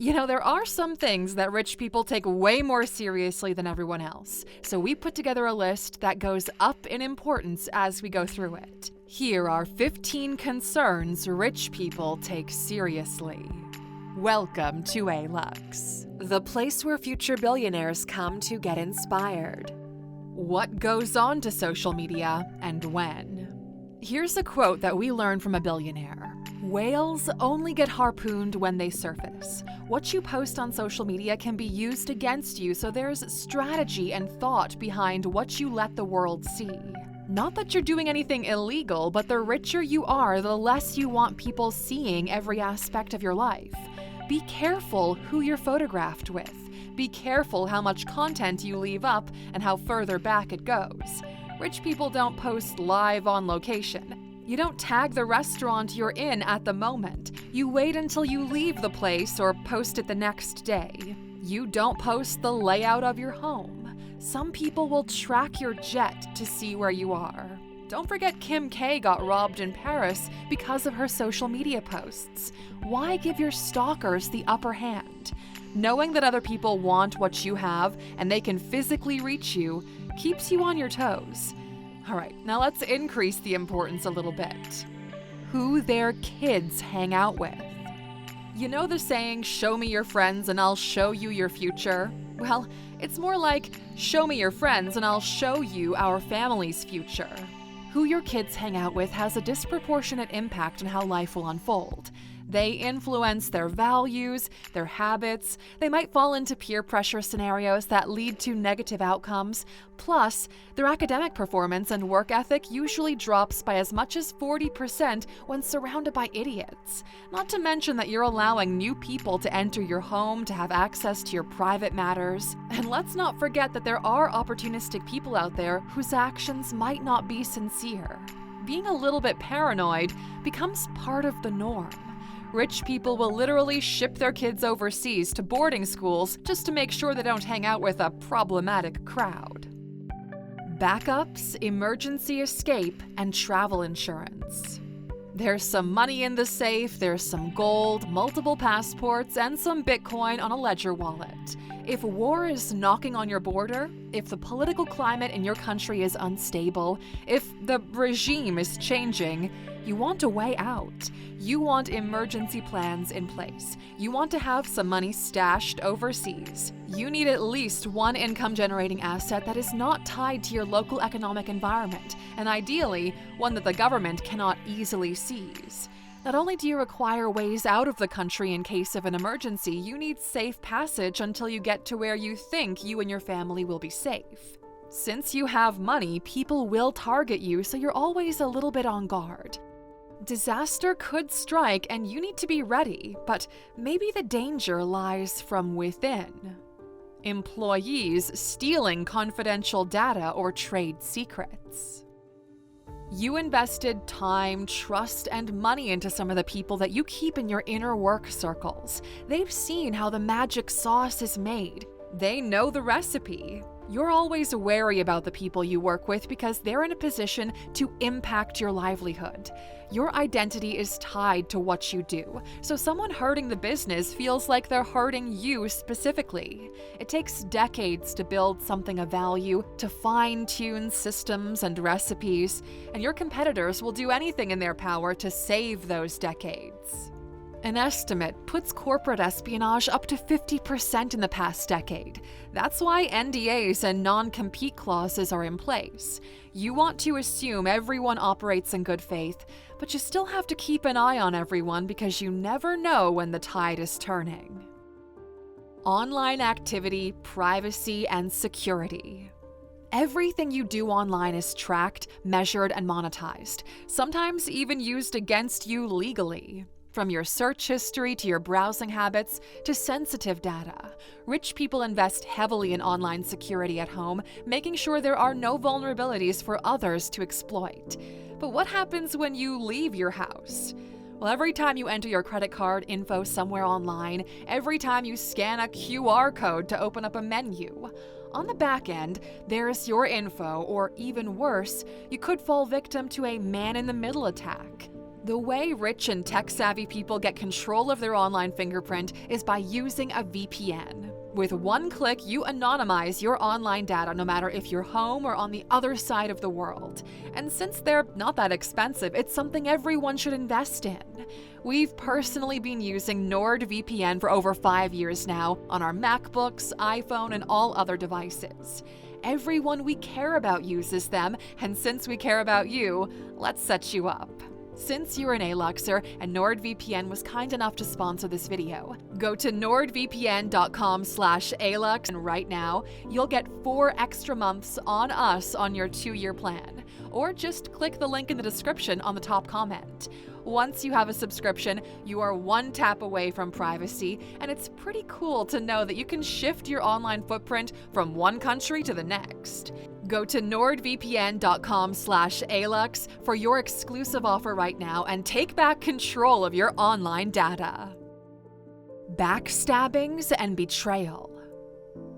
There are some things that rich people take way more seriously than everyone else, so we put together a list that goes up in importance as we go through it. Here are 15 concerns rich people take seriously. Welcome to Alux, the place where future billionaires come to get inspired. What goes on to social media and when? Here's a quote that we learned from a billionaire. Whales only get harpooned when they surface. What you post on social media can be used against you, so there's strategy and thought behind what you let the world see. Not that you're doing anything illegal, but the richer you are, the less you want people seeing every aspect of your life. Be careful who you're photographed with. Be careful how much content you leave up and how further back it goes. Rich people don't post live on location. You don't tag the restaurant you're in at the moment. You wait until you leave the place or post it the next day. You don't post the layout of your home. Some people will track your jet to see where you are. Don't forget Kim K got robbed in Paris because of her social media posts. Why give your stalkers the upper hand? Knowing that other people want what you have and they can physically reach you keeps you on your toes. All right, now let's increase the importance a little bit. Who their kids hang out with. You know the saying, show me your friends and I'll show you your future? Well, it's more like, show me your friends and I'll show you our family's future. Who your kids hang out with has a disproportionate impact on how life will unfold. They influence their values, their habits. They might fall into peer pressure scenarios that lead to negative outcomes. Plus, their academic performance and work ethic usually drops by as much as 40% when surrounded by idiots. Not to mention that you're allowing new people to enter your home to have access to your private matters. And let's not forget that there are opportunistic people out there whose actions might not be sincere. Being a little bit paranoid becomes part of the norm. Rich people will literally ship their kids overseas to boarding schools just to make sure they don't hang out with a problematic crowd. Backups, emergency escape, and travel insurance. There's some money in the safe, there's some gold, multiple passports, and some Bitcoin on a ledger wallet. If war is knocking on your border, if the political climate in your country is unstable, if the regime is changing, you want a way out. You want emergency plans in place. You want to have some money stashed overseas. You need at least one income-generating asset that is not tied to your local economic environment, and ideally, one that the government cannot easily seize. Not only do you require ways out of the country in case of an emergency, you need safe passage until you get to where you think you and your family will be safe. Since you have money, people will target you, so you're always a little bit on guard. Disaster could strike and you need to be ready, but maybe the danger lies from within. Employees stealing confidential data or trade secrets. You invested time, trust, and money into some of the people that you keep in your inner work circles. They've seen how the magic sauce is made. They know the recipe. You're always wary about the people you work with because they're in a position to impact your livelihood. Your identity is tied to what you do, so someone hurting the business feels like they're hurting you specifically. It takes decades to build something of value, to fine-tune systems and recipes, and your competitors will do anything in their power to save those decades. An estimate puts corporate espionage up to 50% in the past decade. That's why NDAs and non-compete clauses are in place. You want to assume everyone operates in good faith, but you still have to keep an eye on everyone because you never know when the tide is turning. Online activity, privacy, and security. Everything you do online is tracked, measured, and monetized, sometimes even used against you legally. From your search history to your browsing habits to sensitive data, rich people invest heavily in online security at home, making sure there are no vulnerabilities for others to exploit. But what happens when you leave your house? Well, every time you enter your credit card info somewhere online, every time you scan a QR code to open up a menu, on the back end, there's your info, or even worse, you could fall victim to a man-in-the-middle attack. The way rich and tech-savvy people get control of their online fingerprint is by using a VPN. With one click, you anonymize your online data no matter if you're home or on the other side of the world. And since they're not that expensive, it's something everyone should invest in. We've personally been using NordVPN for over 5 years now on our MacBooks, iPhone, and all other devices. Everyone we care about uses them, and since we care about you, let's set you up. Since you're an Aluxer and NordVPN was kind enough to sponsor this video, go to nordvpn.com/Alux and right now you'll get 4 extra months on us on your 2-year plan. Or just click the link in the description on the top comment. Once you have a subscription, you are one tap away from privacy, and it's pretty cool to know that you can shift your online footprint from one country to the next. Go to nordvpn.com/Alux for your exclusive offer right now and take back control of your online data. Backstabbings and betrayal.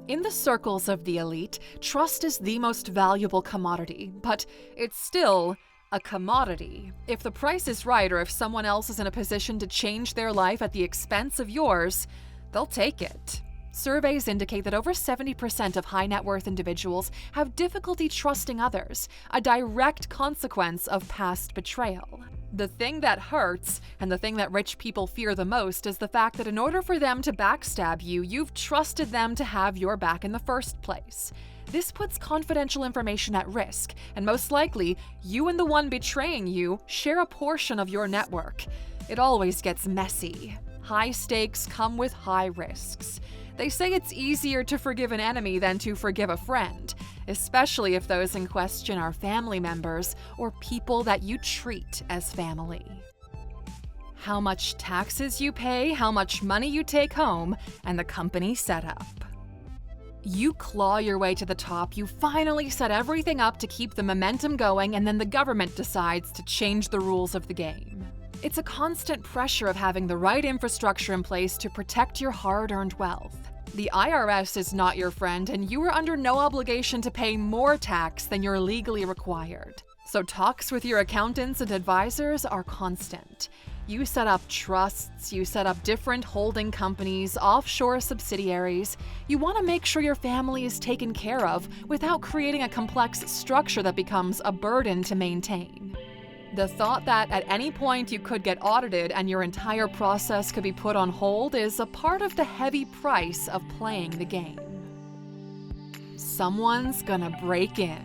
In the circles of the elite, trust is the most valuable commodity, but it's still a commodity. If the price is right or if someone else is in a position to change their life at the expense of yours, they'll take it. Surveys indicate that over 70% of high net worth individuals have difficulty trusting others, a direct consequence of past betrayal. The thing that hurts, and the thing that rich people fear the most, is the fact that in order for them to backstab you, you've trusted them to have your back in the first place. This puts confidential information at risk, and most likely, you and the one betraying you share a portion of your network. It always gets messy. High stakes come with high risks. They say it's easier to forgive an enemy than to forgive a friend, especially if those in question are family members or people that you treat as family. How much taxes you pay, how much money you take home, and the company setup. You claw your way to the top, you finally set everything up to keep the momentum going, and then the government decides to change the rules of the game. It's a constant pressure of having the right infrastructure in place to protect your hard-earned wealth. The IRS is not your friend, and you are under no obligation to pay more tax than you're legally required. So talks with your accountants and advisors are constant. You set up trusts, you set up different holding companies, offshore subsidiaries. You want to make sure your family is taken care of without creating a complex structure that becomes a burden to maintain. The thought that at any point you could get audited and your entire process could be put on hold is a part of the heavy price of playing the game. Someone's gonna break in.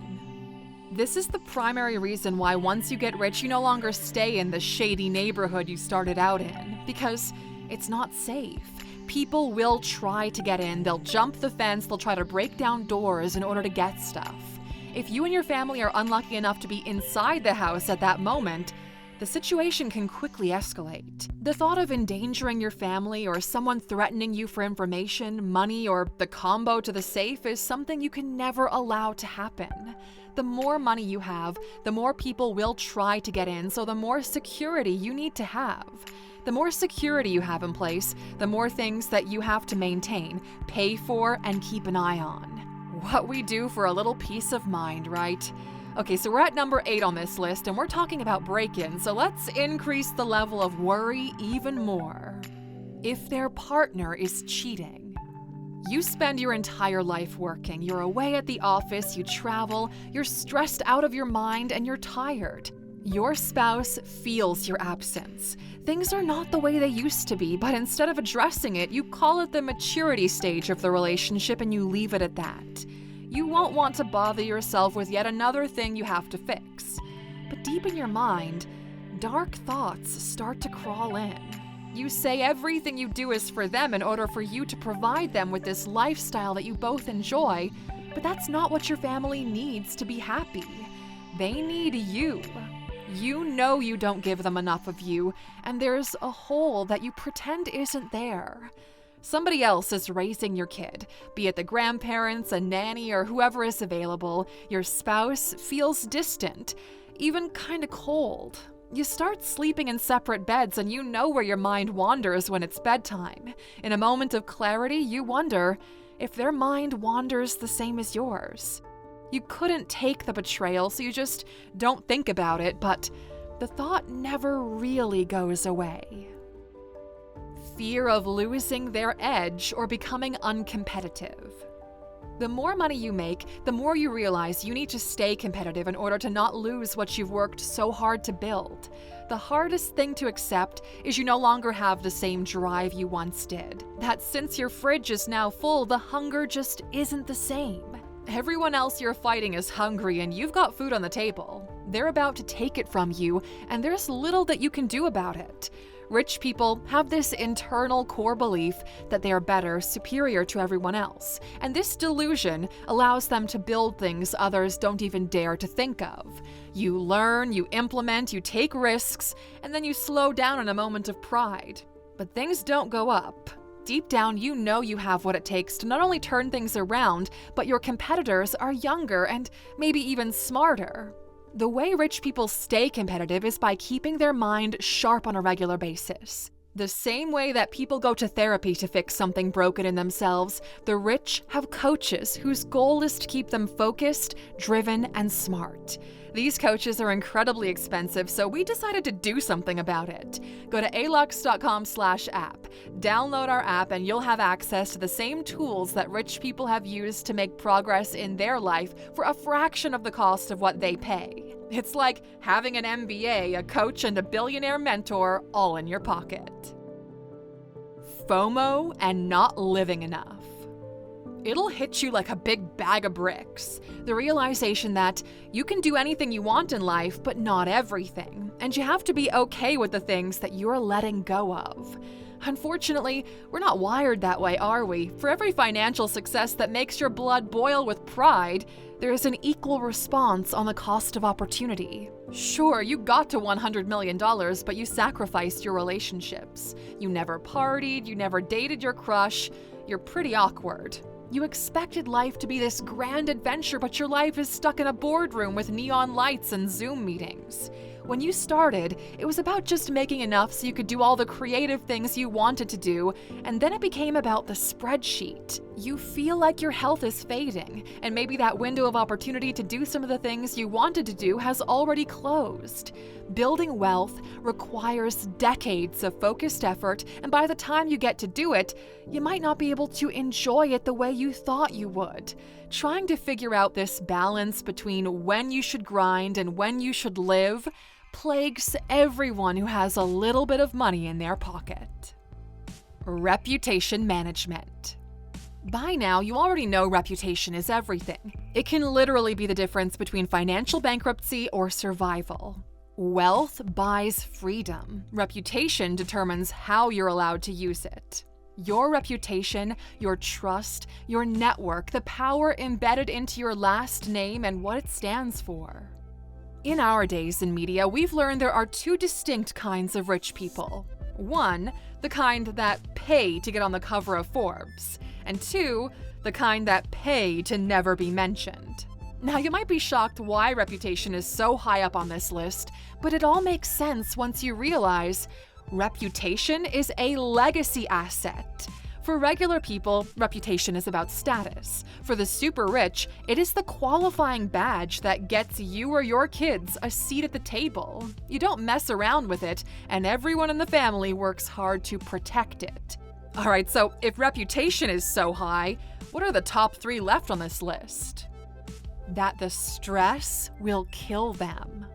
This is the primary reason why once you get rich, you no longer stay in the shady neighborhood you started out in, because it's not safe. People will try to get in, they'll jump the fence, they'll try to break down doors in order to get stuff. If you and your family are unlucky enough to be inside the house at that moment, the situation can quickly escalate. The thought of endangering your family or someone threatening you for information, money, or the combo to the safe is something you can never allow to happen. The more money you have, the more people will try to get in, so the more security you need to have. The more security you have in place, the more things that you have to maintain, pay for, and keep an eye on. What we do for a little peace of mind, right? Okay, so we're at number 8 on this list, and we're talking about break-ins, so let's increase the level of worry even more. If their partner is cheating. You spend your entire life working, you're away at the office, you travel, you're stressed out of your mind, and you're tired. Your spouse feels your absence. Things are not the way they used to be, but instead of addressing it, you call it the maturity stage of the relationship and you leave it at that. You won't want to bother yourself with yet another thing you have to fix. But deep in your mind, dark thoughts start to crawl in. You say everything you do is for them in order for you to provide them with this lifestyle that you both enjoy, but that's not what your family needs to be happy. They need you. You know you don't give them enough of you, and there's a hole that you pretend isn't there. Somebody else is raising your kid, be it the grandparents, a nanny, or whoever is available. Your spouse feels distant, even kind of cold. You start sleeping in separate beds and you know where your mind wanders when it's bedtime. In a moment of clarity, you wonder if their mind wanders the same as yours. You couldn't take the betrayal, so you just don't think about it, but the thought never really goes away. Fear of losing their edge or becoming uncompetitive. The more money you make, the more you realize you need to stay competitive in order to not lose what you've worked so hard to build. The hardest thing to accept is you no longer have the same drive you once did. That since your fridge is now full, the hunger just isn't the same. Everyone else you're fighting is hungry and you've got food on the table. They're about to take it from you, and there's little that you can do about it. Rich people have this internal core belief that they are better, superior to everyone else, and this delusion allows them to build things others don't even dare to think of. You learn, you implement, you take risks, and then you slow down in a moment of pride. But things don't go up. Deep down, you know you have what it takes to not only turn things around, but your competitors are younger and maybe even smarter. The way rich people stay competitive is by keeping their mind sharp on a regular basis. The same way that people go to therapy to fix something broken in themselves, the rich have coaches whose goal is to keep them focused, driven, and smart. These coaches are incredibly expensive, so we decided to do something about it. Go to Alux.com/app. Download our app and you'll have access to the same tools that rich people have used to make progress in their life for a fraction of the cost of what they pay. It's like having an MBA, a coach, and a billionaire mentor all in your pocket. FOMO and not living enough. It'll hit you like a big bag of bricks. The realization that you can do anything you want in life, but not everything. And you have to be okay with the things that you're letting go of. Unfortunately, we're not wired that way, are we? For every financial success that makes your blood boil with pride, there is an equal response on the cost of opportunity. Sure, you got to $100 million, but you sacrificed your relationships. You never partied, you never dated your crush. You're pretty awkward. You expected life to be this grand adventure, but your life is stuck in a boardroom with neon lights and Zoom meetings. When you started, it was about just making enough so you could do all the creative things you wanted to do, and then it became about the spreadsheet. You feel like your health is fading, and maybe that window of opportunity to do some of the things you wanted to do has already closed. Building wealth requires decades of focused effort, and by the time you get to do it, you might not be able to enjoy it the way you thought you would. Trying to figure out this balance between when you should grind and when you should live plagues everyone who has a little bit of money in their pocket. Reputation management. By now, you already know reputation is everything. It can literally be the difference between financial bankruptcy or survival. Wealth buys freedom. Reputation determines how you're allowed to use it. Your reputation, your trust, your network, the power embedded into your last name and what it stands for. In our days in media, we've learned there are two distinct kinds of rich people. One, the kind that pay to get on the cover of Forbes. And two, the kind that pay to never be mentioned. Now, you might be shocked why reputation is so high up on this list, but it all makes sense once you realize reputation is a legacy asset. For regular people, reputation is about status. For the super rich, it is the qualifying badge that gets you or your kids a seat at the table. You don't mess around with it, and everyone in the family works hard to protect it. Alright, so if reputation is so high, what are the top 3 left on this list? That the stress will kill them.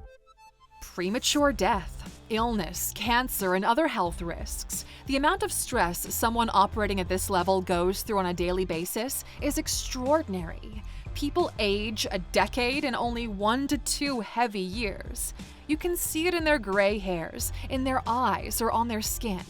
Premature death, illness, cancer, and other health risks. The amount of stress someone operating at this level goes through on a daily basis is extraordinary. People age a decade in only 1 to 2 heavy years. You can see it in their gray hairs, in their eyes, or on their skin.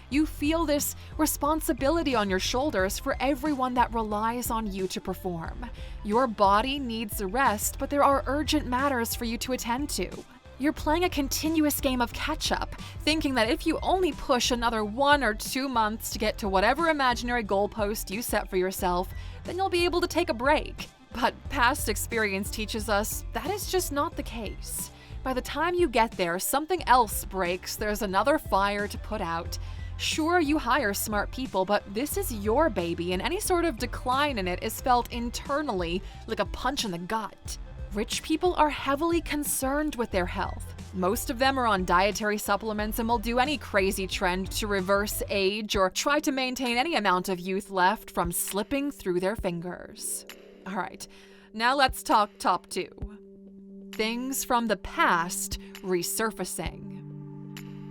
You feel this responsibility on your shoulders for everyone that relies on you to perform. Your body needs rest, but there are urgent matters for you to attend to. You're playing a continuous game of catch-up, thinking that if you only push another 1 or 2 months to get to whatever imaginary goalpost you set for yourself, then you'll be able to take a break. But past experience teaches us that is just not the case. By the time you get there, something else breaks, there's another fire to put out. Sure, you hire smart people, but this is your baby, and any sort of decline in it is felt internally like a punch in the gut. Rich people are heavily concerned with their health. Most of them are on dietary supplements and will do any crazy trend to reverse age or try to maintain any amount of youth left from slipping through their fingers. All right, now let's talk top 2. Things from the past resurfacing.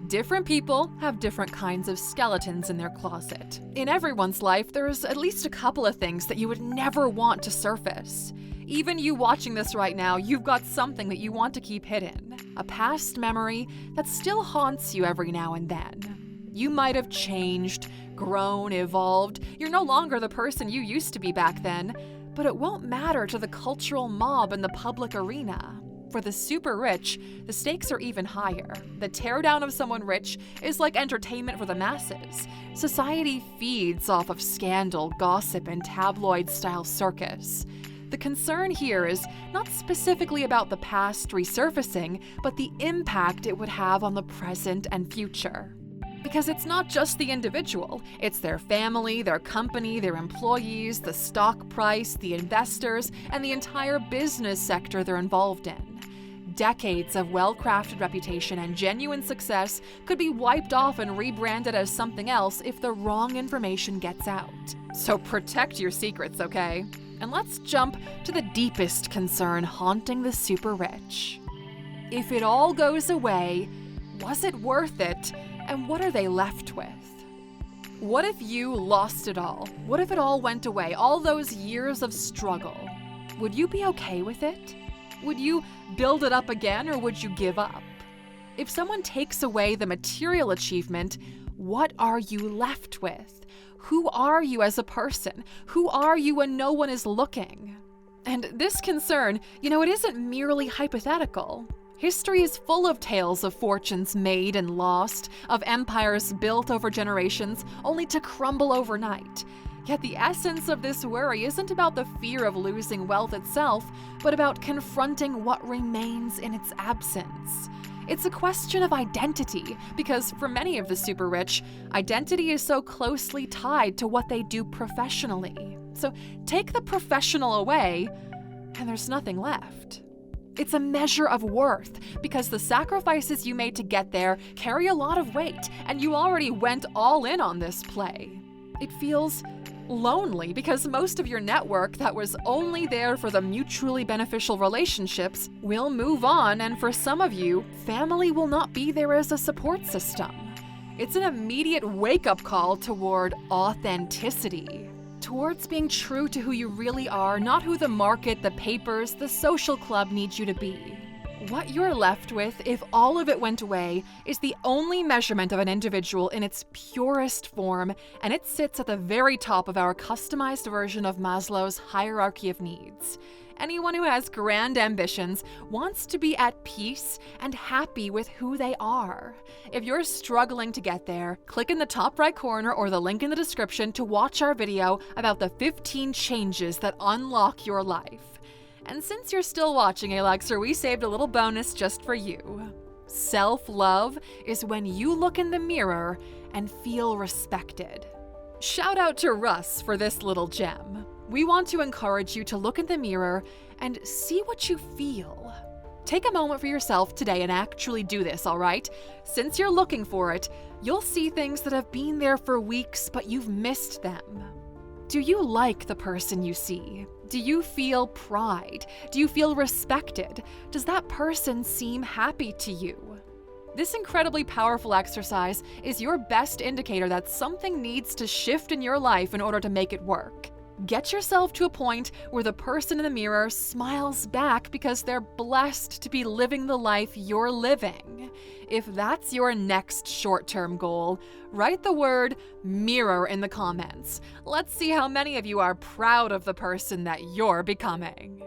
Different people have different kinds of skeletons in their closet. In everyone's life, there's at least a couple of things that you would never want to surface. Even you watching this right now, you've got something that you want to keep hidden. A past memory that still haunts you every now and then. You might have changed, grown, evolved. You're no longer the person you used to be back then, but it won't matter to the cultural mob in the public arena. For the super rich, the stakes are even higher. The teardown of someone rich is like entertainment for the masses. Society feeds off of scandal, gossip, and tabloid-style circus. The concern here is not specifically about the past resurfacing, but the impact it would have on the present and future. Because it's not just the individual, it's their family, their company, their employees, the stock price, the investors, and the entire business sector they're involved in. Decades of well-crafted reputation and genuine success could be wiped off and rebranded as something else if the wrong information gets out. So protect your secrets, okay? And let's jump to the deepest concern haunting the super rich. If it all goes away, was it worth it? And what are they left with? What if you lost it all? What if it all went away, all those years of struggle? Would you be okay with it? Would you build it up again, or would you give up? If someone takes away the material achievement, what are you left with? Who are you as a person? Who are you when no one is looking? And this concern, it isn't merely hypothetical. History is full of tales of fortunes made and lost, of empires built over generations only to crumble overnight. Yet the essence of this worry isn't about the fear of losing wealth itself, but about confronting what remains in its absence. It's a question of identity, because for many of the super rich, identity is so closely tied to what they do professionally. So take the professional away, and there's nothing left. It's a measure of worth, because the sacrifices you made to get there carry a lot of weight, and you already went all in on this play. It feels lonely because most of your network that was only there for the mutually beneficial relationships will move on, and for some of you, family will not be there as a support system. It's an immediate wake-up call toward authenticity, towards being true to who you really are, not who the market, the papers, the social club needs you to be. What you're left with, if all of it went away, is the only measurement of an individual in its purest form, and it sits at the very top of our customized version of Maslow's hierarchy of needs. Anyone who has grand ambitions wants to be at peace and happy with who they are. If you're struggling to get there, click in the top right corner or the link in the description to watch our video about the 15 changes that unlock your life. And since you're still watching, Alexer, we saved a little bonus just for you. Self-love is when you look in the mirror and feel respected. Shout out to Russ for this little gem. We want to encourage you to look in the mirror and see what you feel. Take a moment for yourself today and actually do this, all right? Since you're looking for it, you'll see things that have been there for weeks, but you've missed them. Do you like the person you see? Do you feel pride? Do you feel respected? Does that person seem happy to you? This incredibly powerful exercise is your best indicator that something needs to shift in your life in order to make it work. Get yourself to a point where the person in the mirror smiles back because they're blessed to be living the life you're living. If that's your next short-term goal, write the word mirror in the comments. Let's see how many of you are proud of the person that you're becoming.